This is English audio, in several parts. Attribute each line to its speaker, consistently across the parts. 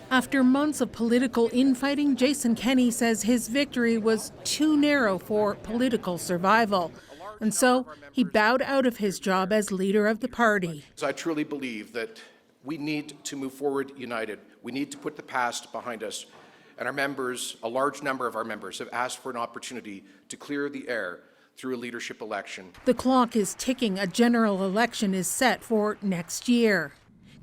Speaker 1: After months of political infighting, Jason Kenney says his victory was too narrow for political survival. And so he bowed out of his job as leader of the party.
Speaker 2: I truly believe that we need to move forward united. We need to put the past behind us. And our members, a large number of our members, have asked for an opportunity to clear the air through a leadership election.
Speaker 1: The clock is ticking. A general election is set for next year.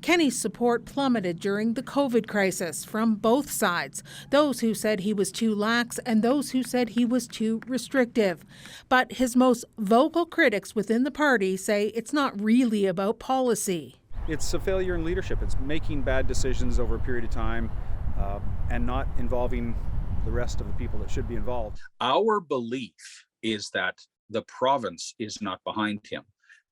Speaker 1: Kenney's support plummeted during the COVID crisis from both sides, those who said he was too lax and those who said he was too restrictive. But his most vocal critics within the party say it's not really about policy.
Speaker 3: It's a failure in leadership. It's making bad decisions over a period of time and not involving the rest of the people that should be involved.
Speaker 4: Our belief is that the province is not behind him,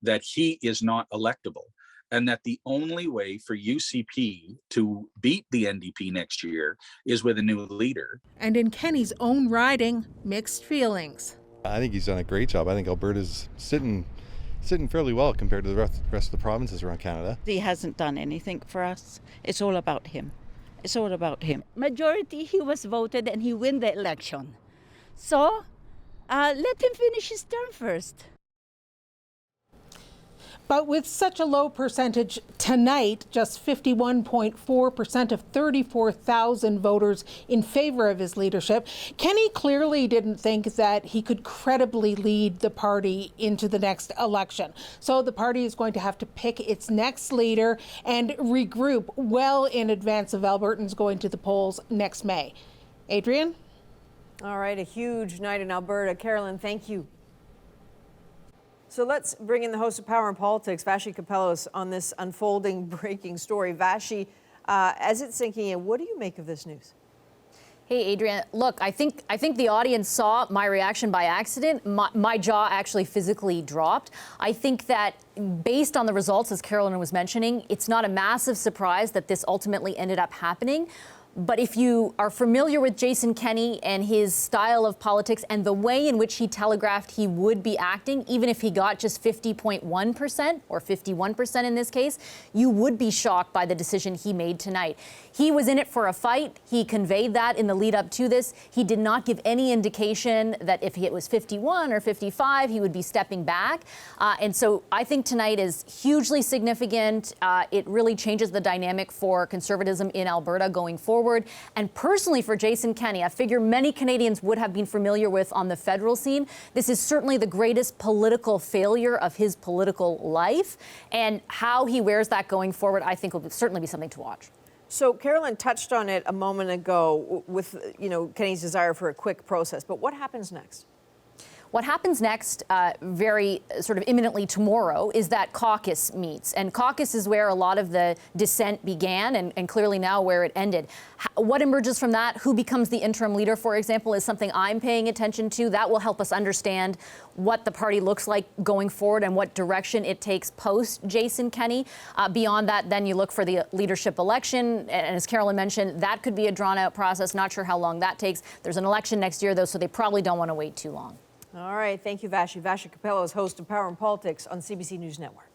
Speaker 4: that he is not electable, and that the only way for UCP to beat the NDP next year is with a new leader.
Speaker 1: And in Kenney's own riding, mixed feelings.
Speaker 5: I think he's done a great job. I think Alberta's sitting fairly well compared to the rest of the provinces around Canada.
Speaker 6: He hasn't done anything for us. It's all about him. It's all about him.
Speaker 7: Majority, he was voted and he win the election. So let him finish his term first.
Speaker 1: But with such a low percentage tonight, just 51.4% of 34,000 voters in favor of his leadership, Kenney clearly didn't think that he could credibly lead the party into the next election. So the party is going to have to pick its next leader and regroup well in advance of Albertans going to the polls next May. Adrienne?
Speaker 8: All right, a huge night in Alberta. Carolyn, thank you. So let's bring in the host of Power and Politics, Vashi Kapelos, on this unfolding breaking story. Vashi, as it's sinking in, what do you make of this news?
Speaker 9: Hey, Adrienne, look, I think the audience saw my reaction by accident. My jaw actually physically dropped. I think that based on the results, as Carolyn was mentioning, it's not a massive surprise that this ultimately ended up happening. But if you are familiar with Jason Kenney and his style of politics and the way in which he telegraphed he would be acting, even if he got just 50.1% or 51% in this case, you would be shocked by the decision he made tonight. He was in it for a fight. He conveyed that in the lead up to this. He did not give any indication that if it was 51 or 55, he would be stepping back. And so I think tonight is hugely significant. It really changes the dynamic for conservatism in Alberta going forward. And personally for Jason Kenney, a figure many Canadians would have been familiar with on the federal scene, this is certainly the greatest political failure of his political life. And how he wears that going forward, I think will certainly be something to watch.
Speaker 8: So Carolyn touched on it a moment ago with, Kenney's desire for a quick process. But what happens next?
Speaker 9: What happens next, very sort of imminently tomorrow, is that caucus meets. And caucus is where a lot of the dissent began and clearly now where it ended. What emerges from that, who becomes the interim leader, for example, is something I'm paying attention to. That will help us understand what the party looks like going forward and what direction it takes post Jason Kenney. Beyond that, then you look for the leadership election. And as Carolyn mentioned, that could be a drawn out process. Not sure how long that takes. There's an election next year, though, so they probably don't want to wait too long.
Speaker 8: All right. Thank you, Vashi. Vashi Kapelos, host of Power and Politics on CBC News Network.